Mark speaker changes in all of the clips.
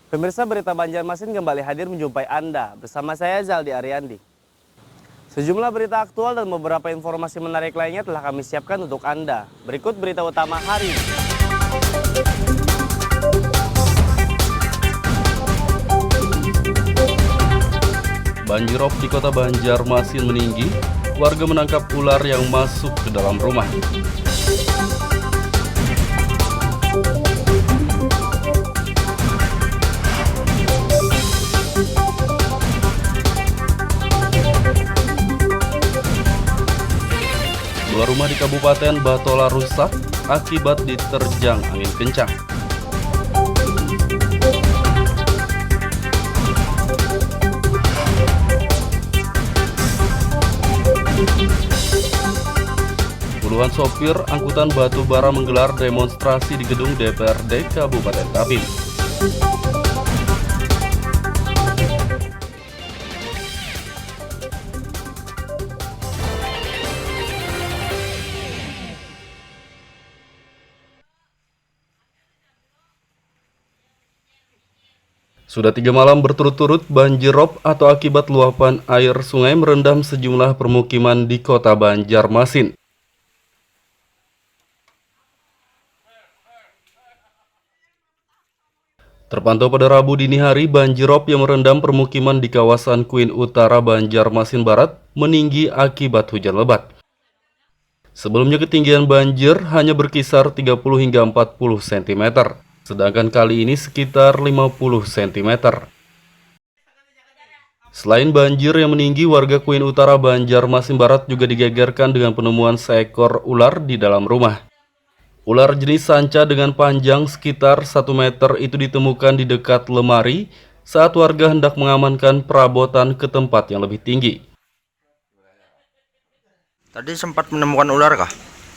Speaker 1: Pemirsa Berita Banjarmasin kembali hadir menjumpai Anda bersama saya Zaldi Ariandi. Sejumlah berita aktual dan beberapa informasi menarik lainnya telah kami siapkan untuk Anda. Berikut berita utama hari ini.
Speaker 2: Banjirop di kota Banjarmasin meninggi, warga menangkap ular yang masuk ke dalam rumah. Dua rumah di Kabupaten Batola rusak akibat diterjang angin kencang. Puluhan sopir angkutan batu bara menggelar demonstrasi di gedung DPRD Kabupaten Tapin. Sudah 3 malam berturut-turut banjirop atau akibat luapan air sungai merendam sejumlah permukiman di kota Banjarmasin. Terpantau pada Rabu dini hari, banjirop yang merendam permukiman di kawasan Kuin Utara Banjarmasin Barat meninggi akibat hujan lebat. Sebelumnya ketinggian banjir hanya berkisar 30 hingga 40 cm, sedangkan kali ini sekitar 50 cm. Selain banjir yang meninggi, warga Kuin Utara Banjarmasin Barat juga digegerkan dengan penemuan seekor ular di dalam rumah. Ular jenis sanca dengan panjang sekitar 1 meter itu ditemukan di dekat lemari saat warga hendak mengamankan perabotan ke tempat yang lebih tinggi.
Speaker 3: Tadi sempat menemukan ular kah?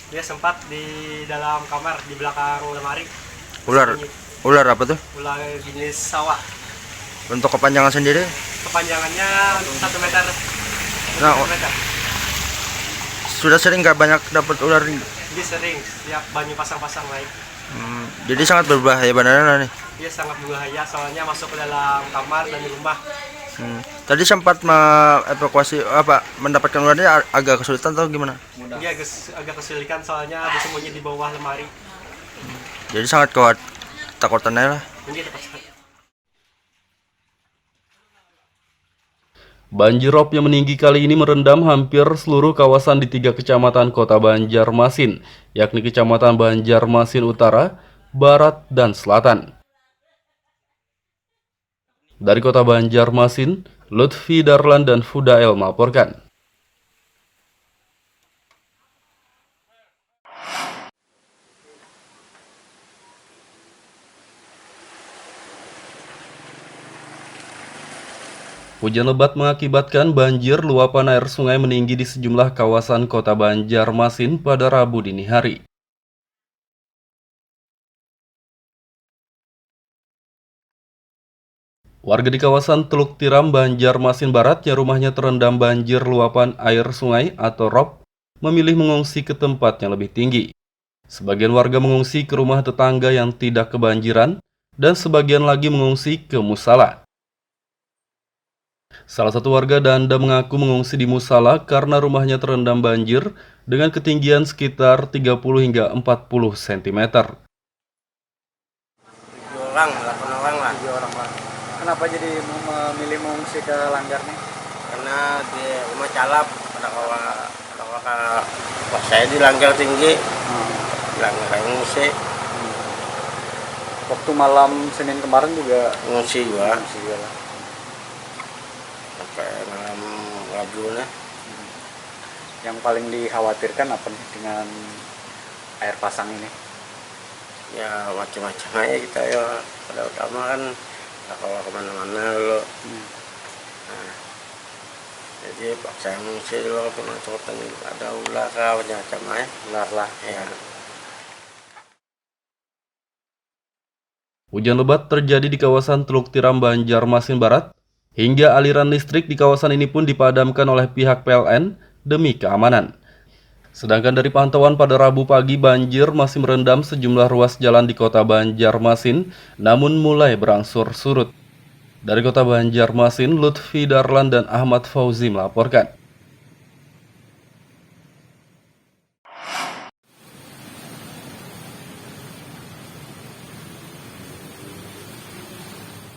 Speaker 4: Dia sempat di dalam kamar di belakang lemari.
Speaker 3: Ular apa tuh?
Speaker 4: Ular jenis sawah.
Speaker 3: Untuk kepanjangan sendiri?
Speaker 4: Kepanjangannya 1 meter.
Speaker 3: Nah,
Speaker 4: 1 meter.
Speaker 3: Sudah sering nggak banyak dapat ular ini?
Speaker 4: Dia sering setiap banyu pasang-pasang naik.
Speaker 3: Jadi sangat berbahaya banana nih.
Speaker 4: Dia sangat berbahaya soalnya masuk ke dalam kamar dan di rumah.
Speaker 3: Tadi sempat mendapatkan ularnya agak kesulitan atau gimana?
Speaker 4: Dia agak kesulitan soalnya bersembunyi di bawah lemari.
Speaker 3: Jadi sangat takutannya lah.
Speaker 4: Ini tempat sekali.
Speaker 2: Banjirop yang meninggi kali ini merendam hampir seluruh kawasan di 3 kecamatan kota Banjarmasin, yakni Kecamatan Banjarmasin Utara, Barat, dan Selatan. Dari kota Banjarmasin, Lutfi Darlan dan Fudael melaporkan. Hujan lebat mengakibatkan banjir luapan air sungai meninggi di sejumlah kawasan kota Banjarmasin pada Rabu dini hari. Warga di kawasan Teluk Tiram, Banjarmasin Barat yang rumahnya terendam banjir luapan air sungai atau ROB memilih mengungsi ke tempat yang lebih tinggi. Sebagian warga mengungsi ke rumah tetangga yang tidak kebanjiran dan sebagian lagi mengungsi ke musala. Salah satu warga Danda mengaku mengungsi di musala karena rumahnya terendam banjir dengan ketinggian sekitar 30 hingga 40 cm.
Speaker 5: 7 orang, 8 orang lah.
Speaker 6: 7 orang lah. Kenapa jadi memilih mengungsi ke Langgar nih?
Speaker 5: Karena di rumah calap, ada kalau saya di Langgar tinggi, Langgar ngungsi.
Speaker 6: Waktu malam Senin kemarin juga
Speaker 5: Ngungsi juga.
Speaker 6: mengungsi juga lah.
Speaker 5: Sampai malam Rabu lah.
Speaker 6: Yang paling dikhawatirkan apa nih dengan air pasang ini?
Speaker 5: Ya macam-macam aja kita ya. Pada utama kan kalau kemana-mana dulu. Nah, jadi paksa ngungsi dulu penonton ada ular kah macam-macam aja.
Speaker 6: Ular lah.
Speaker 5: Ya.
Speaker 2: Hujan lebat terjadi di kawasan Teluk Tiram, Banjarmasin Barat, hingga aliran listrik di kawasan ini pun dipadamkan oleh pihak PLN demi keamanan. Sedangkan dari pantauan pada Rabu pagi, banjir masih merendam sejumlah ruas jalan di kota Banjarmasin, namun mulai berangsur surut. Dari kota Banjarmasin, Lutfi Darlan dan Ahmad Fauzi melaporkan.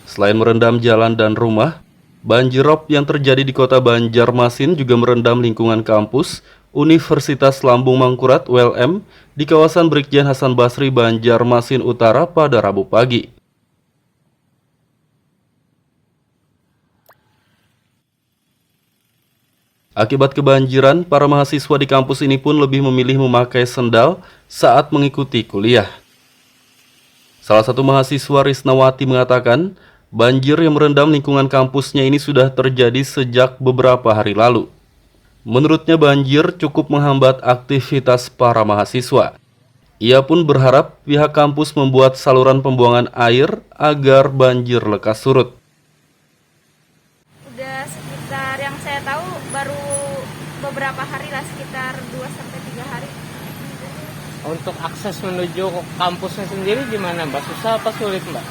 Speaker 2: Selain merendam jalan dan rumah, banjirop yang terjadi di kota Banjarmasin juga merendam lingkungan kampus Universitas Lambung Mangkurat ULM di kawasan Brigjen Hasan Basri, Banjarmasin Utara pada Rabu pagi. Akibat kebanjiran, para mahasiswa di kampus ini pun lebih memilih memakai sendal saat mengikuti kuliah. Salah satu mahasiswa Risnawati mengatakan, banjir yang merendam lingkungan kampusnya ini sudah terjadi sejak beberapa hari lalu. Menurutnya banjir cukup menghambat aktivitas para mahasiswa. Ia pun berharap pihak kampus membuat saluran pembuangan air agar banjir lekas surut.
Speaker 7: Udah sekitar yang saya tahu baru beberapa hari lah, sekitar 2-3 hari.
Speaker 4: Untuk akses menuju ke kampusnya sendiri gimana Mbak? Susah apa sulit Mbak?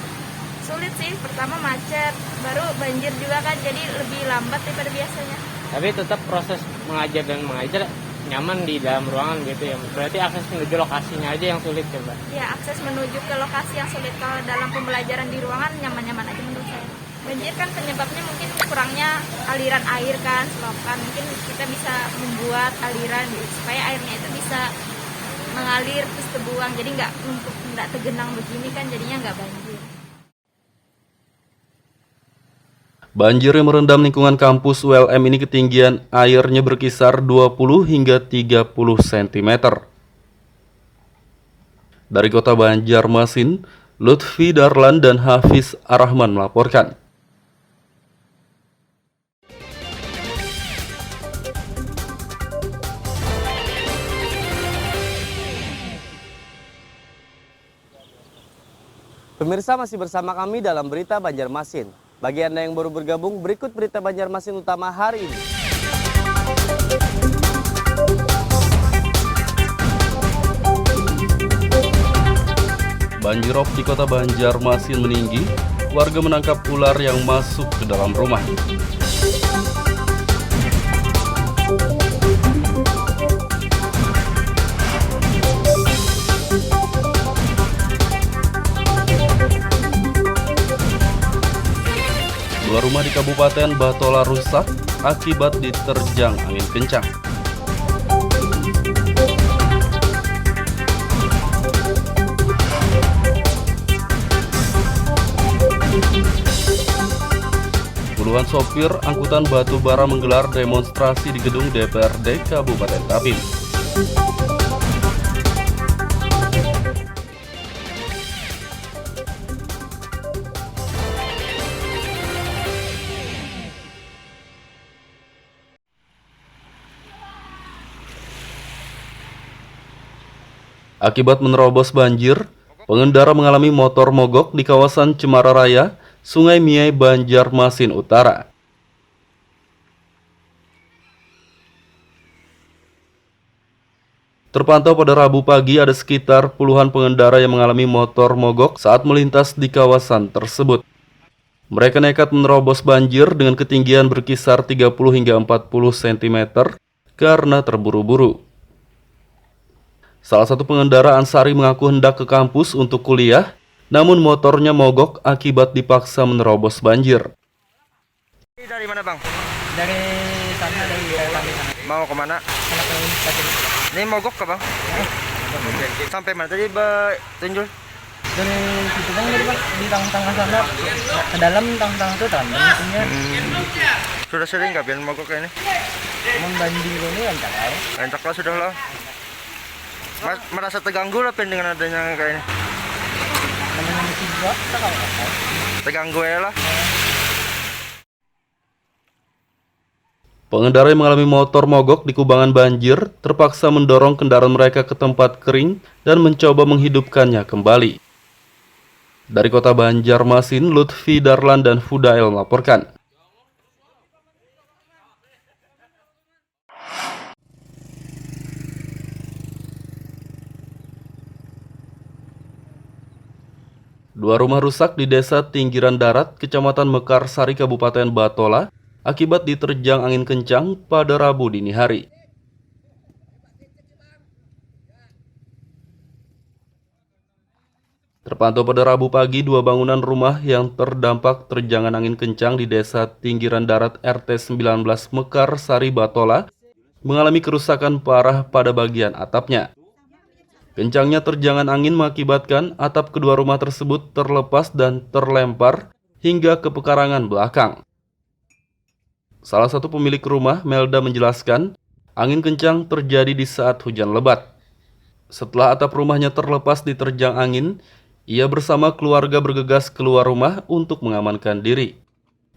Speaker 7: Sulit sih, pertama macet, baru banjir juga kan, jadi lebih lambat daripada biasanya.
Speaker 4: Tapi tetap proses mengajar dan mengajar nyaman di dalam ruangan gitu ya. Berarti akses menuju lokasinya aja yang sulit ya Mbak?
Speaker 7: Ya, akses menuju ke lokasi yang sulit. Kalau dalam pembelajaran di ruangan nyaman-nyaman aja menurut saya. Banjir kan penyebabnya mungkin kurangnya aliran air kan, selokan. Mungkin kita bisa membuat aliran gitu, supaya airnya itu bisa mengalir terus terbuang. Jadi nggak tergenang begini kan, jadinya nggak banjir.
Speaker 2: Banjir yang merendam lingkungan kampus ULM ini ketinggian airnya berkisar 20 hingga 30 cm. Dari kota Banjarmasin, Lutfi Darlan dan Hafiz Arrahman melaporkan.
Speaker 1: Pemirsa, masih bersama kami dalam Berita Banjarmasin. Bagi Anda yang baru bergabung, berikut Berita Banjarmasin utama hari ini.
Speaker 2: Banjirop di kota Banjarmasin meninggi, warga menangkap ular yang masuk ke dalam rumah. Dua rumah di Kabupaten Batola rusak akibat diterjang angin kencang. Puluhan sopir angkutan batu bara menggelar demonstrasi di gedung DPRD Kabupaten Tapin. Akibat menerobos banjir, pengendara mengalami motor mogok di kawasan Cemara Raya, Sungai Miai, Banjarmasin Utara. Terpantau pada Rabu pagi ada sekitar puluhan pengendara yang mengalami motor mogok saat melintas di kawasan tersebut. Mereka nekat menerobos banjir dengan ketinggian berkisar 30 hingga 40 cm karena terburu-buru. Salah satu pengendara Ansari mengaku hendak ke kampus untuk kuliah, namun motornya mogok akibat dipaksa menerobos banjir.
Speaker 3: Dari mana Bang?
Speaker 4: Dari sana, dari kami sana.
Speaker 3: Mau kemana?
Speaker 4: Sana ke Universitas.
Speaker 3: Ini mogok kah Bang? Sampai mana tadi tunjul?
Speaker 4: Dari situ kan jadi Pak, di tengah-tengah sana, ke dalam tengah-tengah itu dalam.
Speaker 3: Sudah sering nggak biar mogok kayak ini?
Speaker 4: Banjir ini lancar.
Speaker 3: Lancar lah sudah lah. Merasa terganggu lah dengan adanya kayak ini.
Speaker 4: Namanya mesin buat, kita kalau nggak.
Speaker 3: Terganggu ya lah.
Speaker 2: Pengendara yang mengalami motor mogok di kubangan banjir terpaksa mendorong kendaraan mereka ke tempat kering dan mencoba menghidupkannya kembali. Dari kota Banjarmasin, Lutfi Darlan dan Fudail melaporkan. Dua rumah rusak di Desa Tinggiran Darat, Kecamatan Mekarsari, Kabupaten Batola, akibat diterjang angin kencang pada Rabu dini hari. Terpantau pada Rabu pagi, dua bangunan rumah yang terdampak terjangan angin kencang di Desa Tinggiran Darat RT 19 Mekarsari, Batola, mengalami kerusakan parah pada bagian atapnya. Kencangnya terjangan angin mengakibatkan atap kedua rumah tersebut terlepas dan terlempar hingga ke pekarangan belakang. Salah satu pemilik rumah, Melda, menjelaskan, angin kencang terjadi di saat hujan lebat. Setelah atap rumahnya terlepas diterjang angin, ia bersama keluarga bergegas keluar rumah untuk mengamankan diri.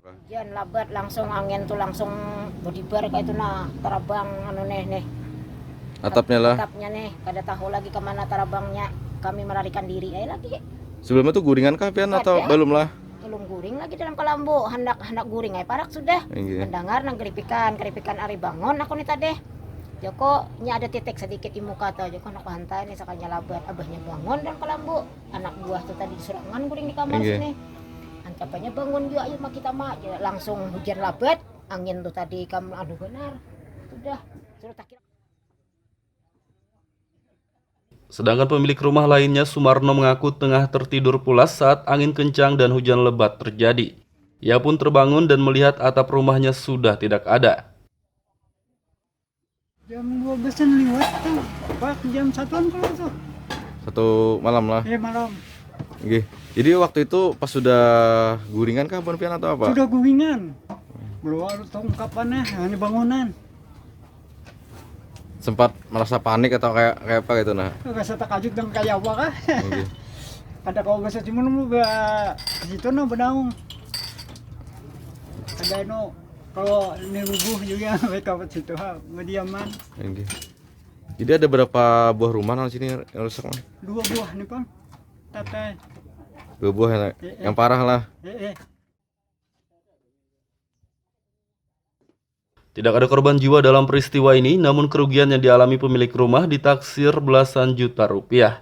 Speaker 8: Hujan lebat langsung angin tuh langsung bodibar kayak itu nah terabang nih.
Speaker 3: Atapnya
Speaker 8: Atapnya kada tahu lagi kemana terabangnya. Kami melarikan diri lagi.
Speaker 3: Sebelumnya tuh guringan kah pian atau belum lah?
Speaker 8: Belum guring lagi dalam kelambu. Hendak guring parak sudah. Mendengar nang keripikan ari bangun aku nih tadi. Joko nya ada titik sedikit di muka tuh. Joko nak hantai nih sakanya labat. Abahnya bangun dan kelambu. Anak buah tuh tadi serangan guring di kamar sini. Ancapannya bangun juga ayo kita langsung hujan lebat. Angin tuh tadi kamu benar. Sudah suruh tak kira.
Speaker 2: Sedangkan pemilik rumah lainnya, Sumarno, mengaku tengah tertidur pulas saat angin kencang dan hujan lebat terjadi. Ia pun terbangun dan melihat atap rumahnya sudah tidak ada.
Speaker 9: Jam 12-an lewat tuh, Pak, jam 1-an kalau tuh.
Speaker 3: 1 malam lah.
Speaker 9: Iya malam.
Speaker 3: Oke. Jadi waktu itu pas sudah guringan kah pian atau apa?
Speaker 9: Sudah guringan. Belum ada tongkapannya, ini bangunan.
Speaker 3: Sempat merasa panik atau kayak apa gitu nah?
Speaker 9: Rasa takajud dan kayak apa kah? Ada kalau gak cuma lu ke situ no bedaung. Ada no kalau ini rubuh juga mereka ke situ berdiaman.
Speaker 3: Jadi ada berapa buah rumah di sini yang rusak?
Speaker 9: 2 buah nih Bang. Tete.
Speaker 3: 2 buah yang parah lah.
Speaker 2: Tidak ada korban jiwa dalam peristiwa ini, namun kerugian yang dialami pemilik rumah ditaksir belasan juta rupiah.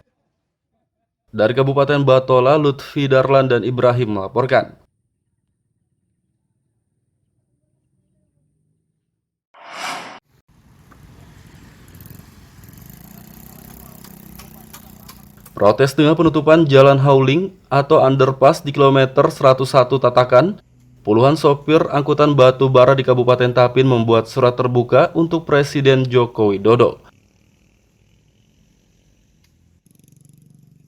Speaker 2: Dari Kabupaten Batola, Lutfi Darlan dan Ibrahim melaporkan. Protes dengan penutupan jalan hauling atau underpass di kilometer 101 Tatakan, puluhan sopir angkutan batu bara di Kabupaten Tapin membuat surat terbuka untuk Presiden Joko Widodo.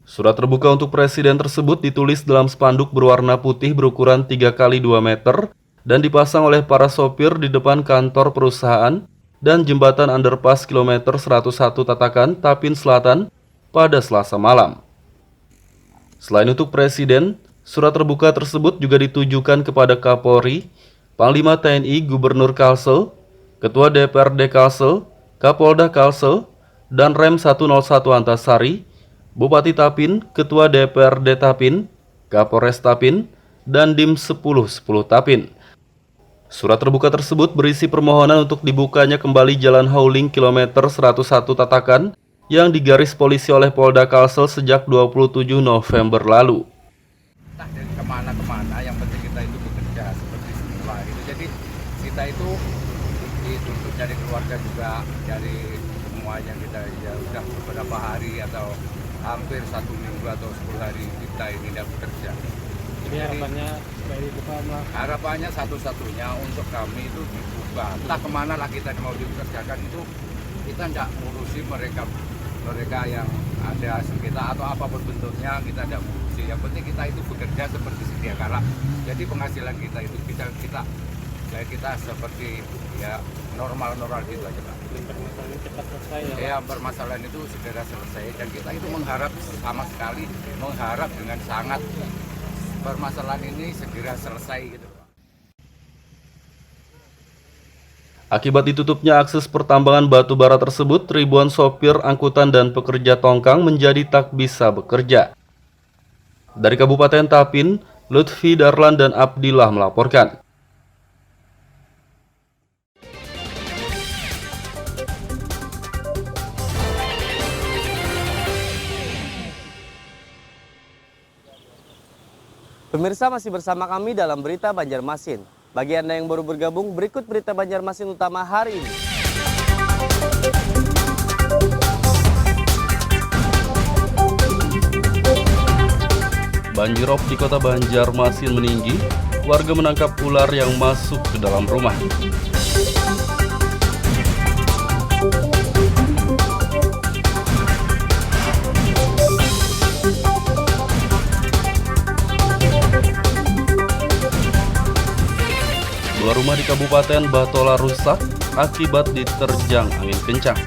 Speaker 2: Surat terbuka untuk Presiden tersebut ditulis dalam spanduk berwarna putih berukuran 3 x 2 meter dan dipasang oleh para sopir di depan kantor perusahaan dan jembatan underpass kilometer 101 Tatakan, Tapin Selatan pada Selasa malam. Selain untuk Presiden, surat terbuka tersebut juga ditujukan kepada Kapolri, Panglima TNI Gubernur Kalsel, Ketua DPRD Kalsel, Kapolda Kalsel, dan Rem 101 Antasari, Bupati Tapin, Ketua DPRD Tapin, Kapolres Tapin, dan Dim 1010 Tapin. Surat terbuka tersebut berisi permohonan untuk dibukanya kembali jalan hauling kilometer 101 Tatakan yang digaris polisi oleh Polda Kalsel sejak 27 November lalu.
Speaker 6: Dari kemana-kemana, yang penting kita itu bekerja seperti semula gitu. Jadi kita itu dituntut dari keluarga juga, dari semuanya kita ya udah beberapa hari atau hampir 1 minggu atau 10 hari kita ini tidak bekerja.
Speaker 4: Jadi harapannya supaya dibuka lah.
Speaker 6: Harapannya satu-satunya untuk kami itu dibuka. Entah kemana lah kita mau dikerjakan itu, kita tidak ngurusi mereka yang ada sengketa atau apapun bentuknya, kita tidak ngurusi. Yang penting kita itu bekerja seperti sedia kala. Jadi penghasilan kita itu kita seperti ya normal gitu aja Pak.
Speaker 4: Permasalahan cepat selesai ya.
Speaker 6: Ya permasalahan itu segera selesai dan kita itu mengharap sama sekali dengan sangat permasalahan ini segera selesai gitu Pak.
Speaker 2: Akibat ditutupnya akses pertambangan batu bara tersebut, ribuan sopir angkutan dan pekerja tongkang menjadi tak bisa bekerja. Dari Kabupaten Tapin, Lutfi Darlan dan Abdillah melaporkan.
Speaker 1: Pemirsa masih bersama kami dalam Berita Banjarmasin. Bagi Anda yang baru bergabung, berikut Berita Banjarmasin utama hari ini.
Speaker 2: Banjirop di kota Banjarmasin meninggi, warga menangkap ular yang masuk ke dalam rumah. Dua rumah di Kabupaten Batola rusak akibat diterjang angin kencang.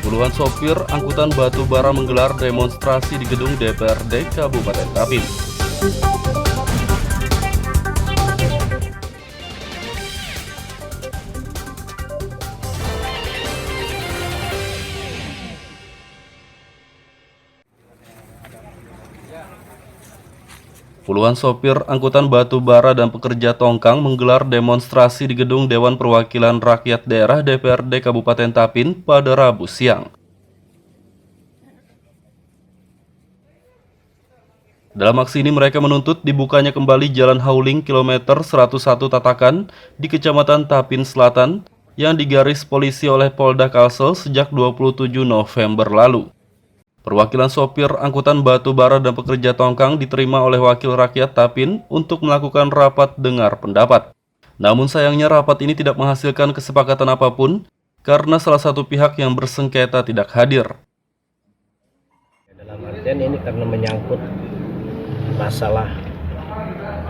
Speaker 2: Puluhan sopir angkutan batu bara menggelar demonstrasi di gedung DPRD Kabupaten Tapin. Puluhan sopir angkutan batu bara dan pekerja tongkang menggelar demonstrasi di gedung Dewan Perwakilan Rakyat Daerah DPRD Kabupaten Tapin pada Rabu siang. Dalam aksi ini mereka menuntut dibukanya kembali Jalan Hauling kilometer 101 Tatakan di Kecamatan Tapin Selatan yang digaris polisi oleh Polda Kalsel sejak 27 November lalu. Perwakilan sopir angkutan batu bara dan pekerja tongkang diterima oleh Wakil Rakyat Tapin untuk melakukan rapat dengar pendapat. Namun sayangnya rapat ini tidak menghasilkan kesepakatan apapun karena salah satu pihak yang bersengketa tidak hadir.
Speaker 5: Dalam artian ini karena menyangkut masalah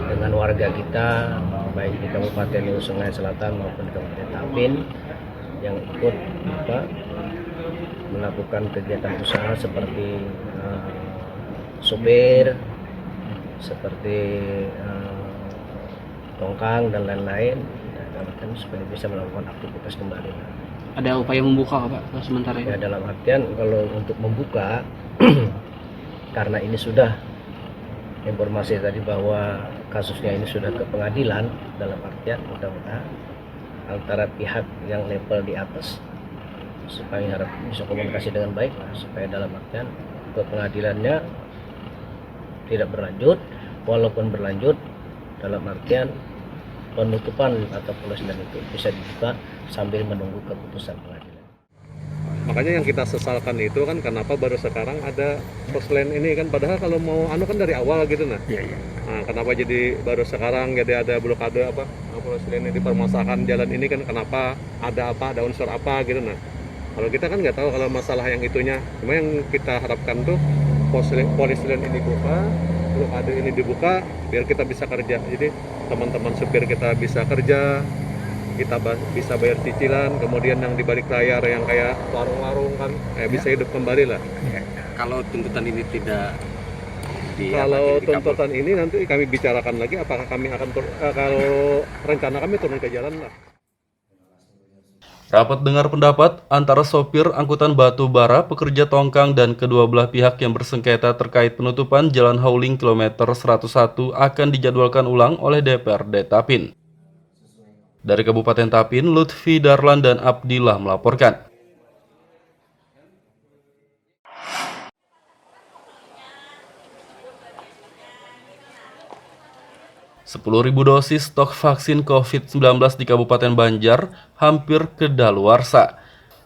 Speaker 5: dengan warga kita, baik di Kabupaten Hulu Sungai Selatan maupun di Kabupaten Tapin yang ikut melakukan kegiatan usaha seperti sopir, seperti tongkang dan lain-lain, dan supaya bisa melakukan aktivitas kembali.
Speaker 4: Ada upaya membuka Pak sementara ini?
Speaker 5: Ya, dalam artian kalau untuk membuka karena ini sudah informasi tadi bahwa kasusnya ini sudah ke pengadilan, dalam artian mudah-mudahan antara pihak yang level di atas supaya harap bisa komunikasi dengan baik lah, supaya dalam artian ke pengadilannya tidak berlanjut, walaupun berlanjut dalam artian penutupan atau penulisan itu bisa dibuka sambil menunggu keputusan pengadilan.
Speaker 10: Makanya yang kita sesalkan itu kan kenapa baru sekarang ada porselen ini kan, padahal kalau mau kan dari awal gitu nah. Nah, kenapa jadi baru sekarang jadi ada blokade porselen ini dipermasalahkan jalan ini kan, kenapa ada unsur apa gitu nah. Kalau kita kan nggak tahu kalau masalah yang itunya, cuma yang kita harapkan tuh porselen ini buka, blokade ini dibuka biar kita bisa kerja. Jadi teman-teman supir kita bisa kerja, kita bisa bayar cicilan, kemudian yang di balik layar yang kayak warung-warung kan bisa hidup kembali lah.
Speaker 6: Kalau tuntutan ini tidak
Speaker 10: tuntutan ini nanti kami bicarakan lagi apakah kami akan kalau rencana kami turun ke jalan lah.
Speaker 2: Rapat dengar pendapat antara sopir angkutan batu bara, pekerja tongkang, dan kedua belah pihak yang bersengketa terkait penutupan Jalan Hauling kilometer 101 akan dijadwalkan ulang oleh DPRD Tapin. Dari Kabupaten Tapin, Lutfi Darlan dan Abdillah melaporkan. Ribu dosis stok vaksin COVID-19 di Kabupaten Banjar hampir kedaluarsa.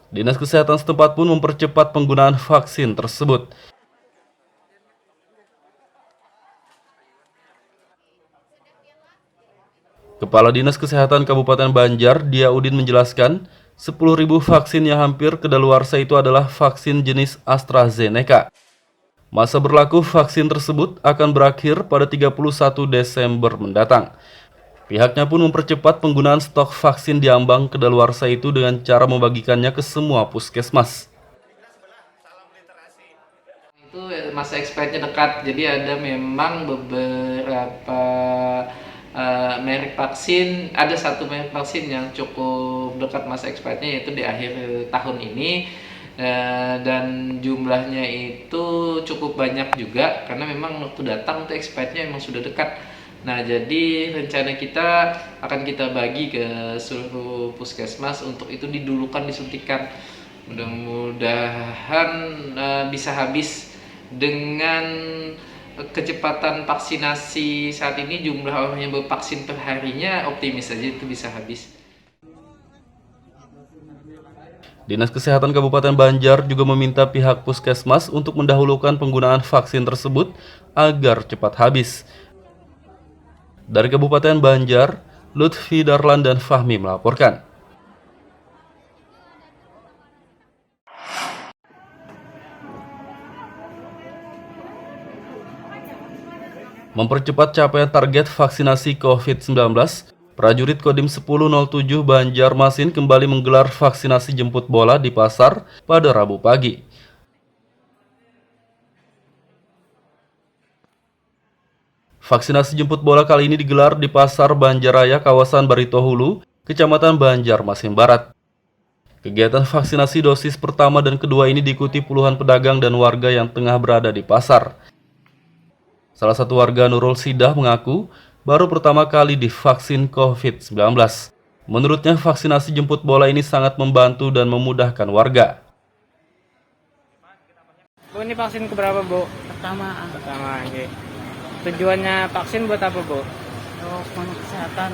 Speaker 2: Dinas Kesehatan setempat pun mempercepat penggunaan vaksin tersebut. Kepala Dinas Kesehatan Kabupaten Banjar, Diaudin menjelaskan, 10.000 vaksin yang hampir kedaluarsa itu adalah vaksin jenis AstraZeneca. Masa berlaku vaksin tersebut akan berakhir pada 31 Desember mendatang. Pihaknya pun mempercepat penggunaan stok vaksin di ambang kedaluarsa itu dengan cara membagikannya ke semua puskesmas.
Speaker 11: Itu masa expirednya dekat, jadi ada memang beberapa merek vaksin, ada satu merek vaksin yang cukup dekat masa expirednya yaitu di akhir tahun ini. Dan jumlahnya itu cukup banyak juga karena memang waktu datang itu expirednya memang sudah dekat. Nah, jadi rencana kita akan kita bagi ke seluruh puskesmas untuk itu didulukan disuntikan. Mudah-mudahan bisa habis dengan kecepatan vaksinasi saat ini. Jumlah orang yang bervaksin per harinya optimis saja itu bisa habis.
Speaker 2: Dinas Kesehatan Kabupaten Banjar juga meminta pihak puskesmas untuk mendahulukan penggunaan vaksin tersebut agar cepat habis. Dari Kabupaten Banjar, Lutfi Darlan dan Fahmi melaporkan. Mempercepat capaian target vaksinasi COVID-19, prajurit Kodim 1007 Banjarmasin kembali menggelar vaksinasi jemput bola di pasar pada Rabu pagi. Vaksinasi jemput bola kali ini digelar di Pasar Banjaraya, kawasan Barito Hulu, Kecamatan Banjarmasin Barat. Kegiatan vaksinasi dosis pertama dan kedua ini diikuti puluhan pedagang dan warga yang tengah berada di pasar. Salah satu warga, Nurul Sidah, mengaku baru pertama kali divaksin COVID-19. Menurutnya, vaksinasi jemput bola ini sangat membantu dan memudahkan warga.
Speaker 4: Bu, ini vaksin keberapa, Bu? Pertama. Pertama, oke. Tujuannya vaksin buat apa, Bu? Untuk kesehatan.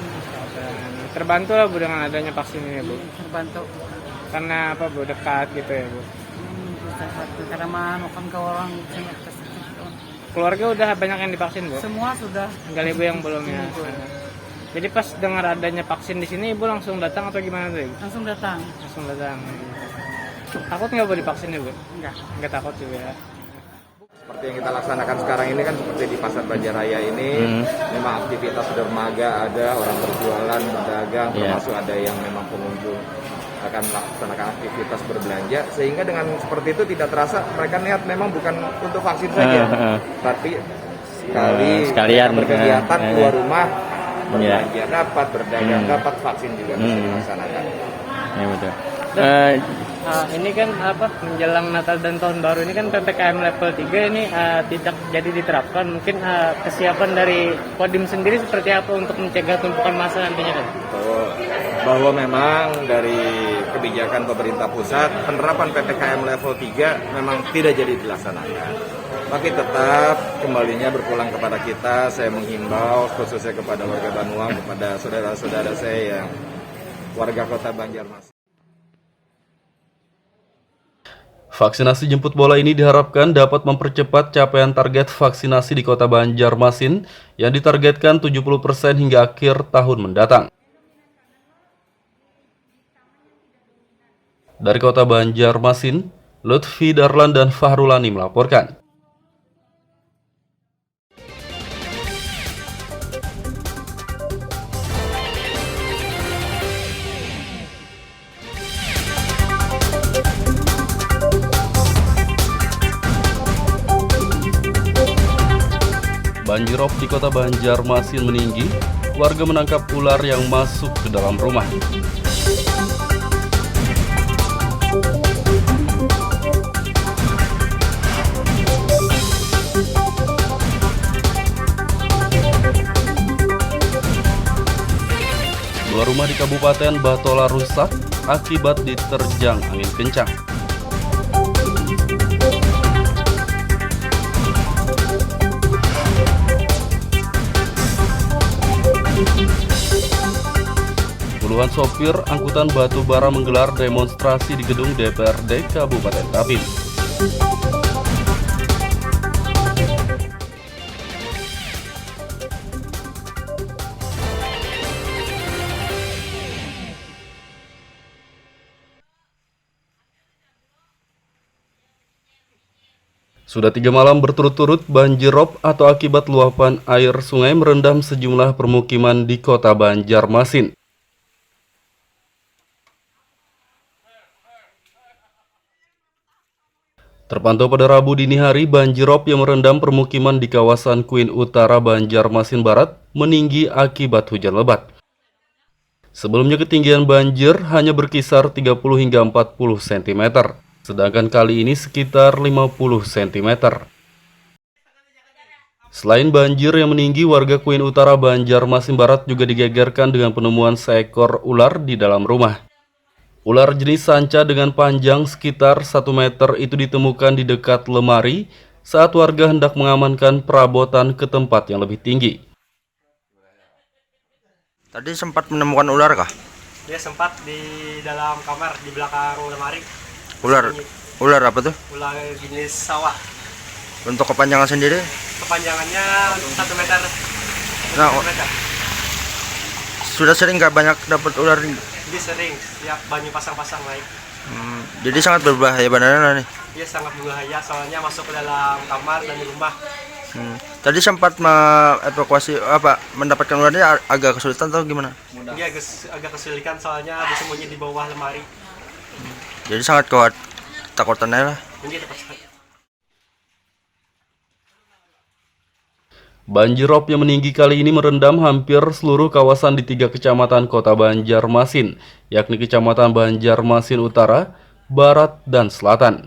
Speaker 4: Terbantu lah, Bu, dengan adanya vaksin ini, Bu? Terbantu. Karena apa, Bu? Dekat gitu ya, Bu? Karena manukan ke orang keluarga udah banyak yang divaksin, Bu? Semua sudah. Tinggal Ibu yang belum ya. Jadi pas dengar adanya vaksin di sini, Ibu langsung datang atau gimana tuh, Ibu? Langsung datang. Langsung datang. Takut nggak, Bu, divaksin, Ibu? Enggak takut juga ya.
Speaker 6: Seperti yang kita laksanakan sekarang ini kan seperti di Pasar Banjaraya ini, memang aktivitas dermaga ada, orang berjualan, berdagang, termasuk ada yang memang pengunjung akan melaksanakan aktivitas berbelanja, sehingga dengan seperti itu tidak terasa mereka niat memang bukan untuk vaksin saja, tapi sekalian berkegiatan keluar rumah, berbelanja dapat, berdagang dapat, vaksin juga bisa dilaksanakan.
Speaker 4: Ya, betul. Ini kan menjelang Natal dan Tahun Baru ini kan PPKM level 3 ini tidak jadi diterapkan. Mungkin kesiapan dari Kodim sendiri seperti apa untuk mencegah tumpukan massa nantinya, kan?
Speaker 6: Bahwa memang dari kebijakan pemerintah pusat, penerapan PPKM level 3 memang tidak jadi dilaksanakan. Tapi tetap kembalinya berpulang kepada kita. Saya menghimbau khususnya kepada warga Banuang, kepada saudara-saudara saya yang warga kota Banjarmasin.
Speaker 2: Vaksinasi jemput bola ini diharapkan dapat mempercepat capaian target vaksinasi di kota Banjarmasin yang ditargetkan 70% hingga akhir tahun mendatang. Dari kota Banjarmasin, Lutfi Darlan dan Fahrulani melaporkan. Banjirop di kota Banjarmasin meninggi, warga menangkap ular yang masuk ke dalam rumah. Dua rumah di Kabupaten Batola rusak akibat diterjang angin kencang. Puluhan sopir angkutan batu bara menggelar demonstrasi di gedung DPRD Kabupaten Tapin. Sudah 3 malam berturut-turut banjirop atau akibat luapan air sungai merendam sejumlah permukiman di kota Banjarmasin. Terpantau pada Rabu dini hari, banjirop yang merendam permukiman di kawasan Kuin Utara Banjarmasin Barat meninggi akibat hujan lebat. Sebelumnya ketinggian banjir hanya berkisar 30 hingga 40 cm, sedangkan kali ini sekitar 50 cm. Selain banjir yang meninggi, warga Kuin Utara Banjarmasin Barat juga digegerkan dengan penemuan seekor ular di dalam rumah. Ular jenis sanca dengan panjang sekitar 1 meter itu ditemukan di dekat lemari saat warga hendak mengamankan perabotan ke tempat yang lebih tinggi.
Speaker 3: Tadi sempat menemukan ular kah?
Speaker 1: Dia sempat di dalam kamar di belakang lemari.
Speaker 3: Ular apa tuh?
Speaker 1: Ular jenis sawah.
Speaker 3: Untuk kepanjangan sendiri?
Speaker 1: Kepanjangannya 1 meter.
Speaker 3: Nah, sudah sering nggak banyak dapat ular?
Speaker 1: Dia sering, setiap banyu pasang-pasang naik.
Speaker 3: Jadi sangat berbahaya beneran nih.
Speaker 1: Dia sangat berbahaya soalnya masuk ke dalam kamar dan di rumah.
Speaker 3: Tadi sempat mendapatkan ularnya agak kesulitan atau gimana?
Speaker 1: Dia agak kesulitan soalnya bersembunyi di bawah lemari.
Speaker 3: Jadi sangat takutannya lah.
Speaker 1: Ini tempat sekali.
Speaker 2: Banjir rob yang meninggi kali ini merendam hampir seluruh kawasan di 3 kecamatan kota Banjarmasin, yakni Kecamatan Banjarmasin Utara, Barat, dan Selatan.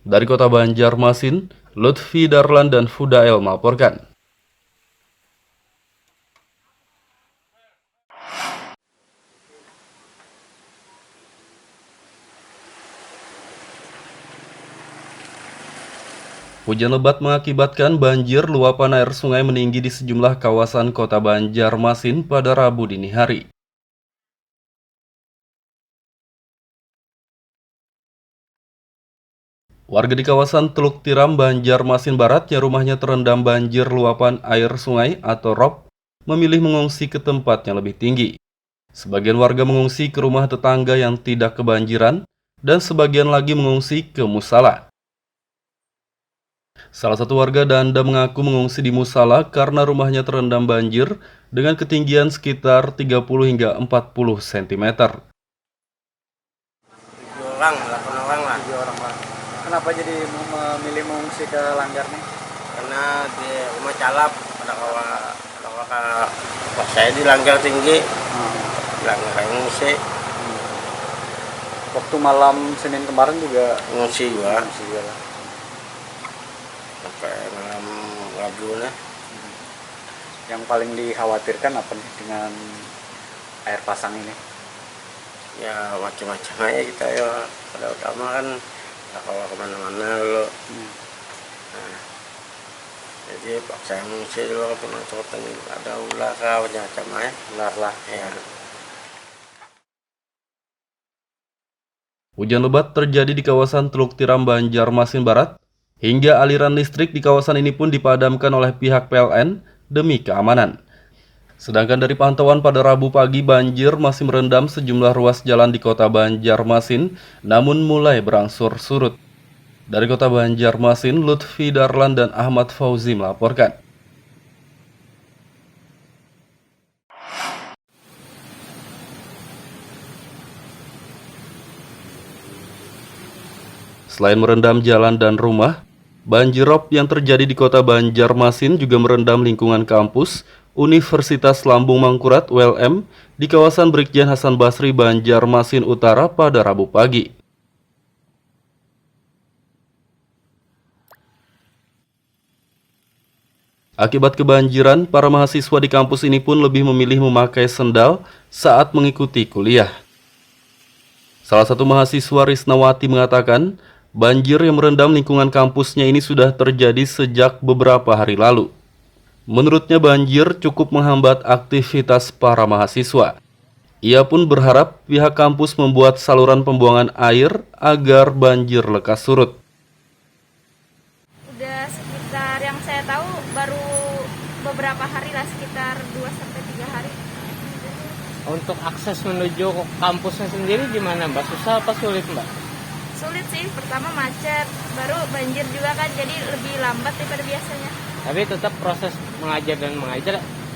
Speaker 2: Dari kota Banjarmasin, Lutfi Darlan dan Fudael melaporkan. Hujan lebat mengakibatkan banjir luapan air sungai meninggi di sejumlah kawasan kota Banjarmasin pada Rabu dini hari. Warga di kawasan Teluk Tiram, Banjarmasin Barat yang rumahnya terendam banjir luapan air sungai atau rob memilih mengungsi ke tempat yang lebih tinggi. Sebagian warga mengungsi ke rumah tetangga yang tidak kebanjiran dan sebagian lagi mengungsi ke musala. Salah satu warga Danda mengaku mengungsi di musala karena rumahnya terendam banjir dengan ketinggian sekitar 30 hingga 40 cm.
Speaker 5: 7 orang, 8 orang lah.
Speaker 9: 7 orang lah. Kenapa jadi memilih mengungsi ke Langgar nih?
Speaker 5: Karena di rumah calap, ada kalau saya di Langgar tinggi, Langgar ngungsi.
Speaker 9: Waktu malam Senin kemarin juga
Speaker 5: Ngungsi juga.
Speaker 9: lah.
Speaker 5: Sampai malam Rabu lah.
Speaker 9: Yang paling dikhawatirkan apa nih dengan air pasang ini?
Speaker 5: Ya macam-macam aja kita ya. Pada utama kan kalau kemana-mana dulu. Nah, jadi paksa ngungsi dulu penonton ada ular kah macam-macam aja.
Speaker 9: Ular lah.
Speaker 5: Ya.
Speaker 2: Hujan lebat terjadi di kawasan Teluk Tiram, Banjarmasin Barat. Hingga aliran listrik di kawasan ini pun dipadamkan oleh pihak PLN demi keamanan. Sedangkan dari pantauan pada Rabu pagi, banjir masih merendam sejumlah ruas jalan di kota Banjarmasin, namun mulai berangsur surut. Dari kota Banjarmasin, Lutfi Darlan dan Ahmad Fauzi melaporkan. Selain merendam jalan dan rumah, banjir rob yang terjadi di kota Banjarmasin juga merendam lingkungan kampus Universitas Lambung Mangkurat ULM di kawasan Brigjen Hasan Basri, Banjarmasin Utara pada Rabu pagi. Akibat kebanjiran, para mahasiswa di kampus ini pun lebih memilih memakai sendal saat mengikuti kuliah. Salah satu mahasiswa Risnawati mengatakan, banjir yang merendam lingkungan kampusnya ini sudah terjadi sejak beberapa hari lalu. Menurutnya banjir cukup menghambat aktivitas para mahasiswa. Ia pun berharap pihak kampus membuat saluran pembuangan air agar banjir lekas surut.
Speaker 7: Udah sekitar yang saya tahu baru beberapa hari lah, sekitar 2-3 hari.
Speaker 4: Untuk akses menuju kampusnya sendiri gimana Mbak? Susah apa sulit Mbak?
Speaker 7: Sulit sih, pertama macet, baru banjir juga kan, jadi lebih lambat daripada biasanya.
Speaker 4: Tapi tetap proses mengajar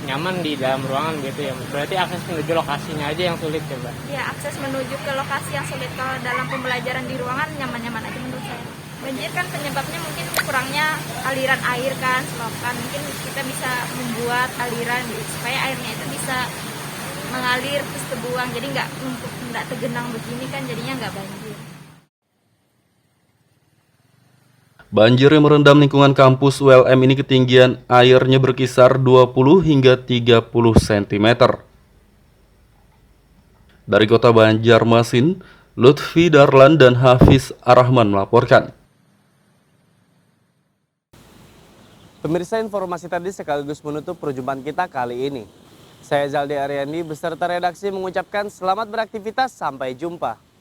Speaker 4: nyaman di dalam ruangan gitu ya. Berarti akses menuju lokasinya aja yang sulit ya Mbak?
Speaker 7: Ya, akses menuju ke lokasi yang sulit. Kalau dalam pembelajaran di ruangan nyaman-nyaman aja menurut saya. Banjir kan penyebabnya mungkin kurangnya aliran air kan, selokan. Mungkin kita bisa membuat aliran supaya airnya itu bisa mengalir terus terbuang, jadi nggak tergenang begini kan, jadinya nggak banjir.
Speaker 2: Banjir yang merendam lingkungan kampus ULM ini ketinggian airnya berkisar 20 hingga 30 cm. Dari kota Banjarmasin, Lutfi Darlan dan Hafiz Arrahman melaporkan.
Speaker 1: Pemirsa, informasi tadi sekaligus menutup perjumpaan kita kali ini. Saya Zaldi Ariandi beserta redaksi mengucapkan selamat beraktivitas, sampai jumpa.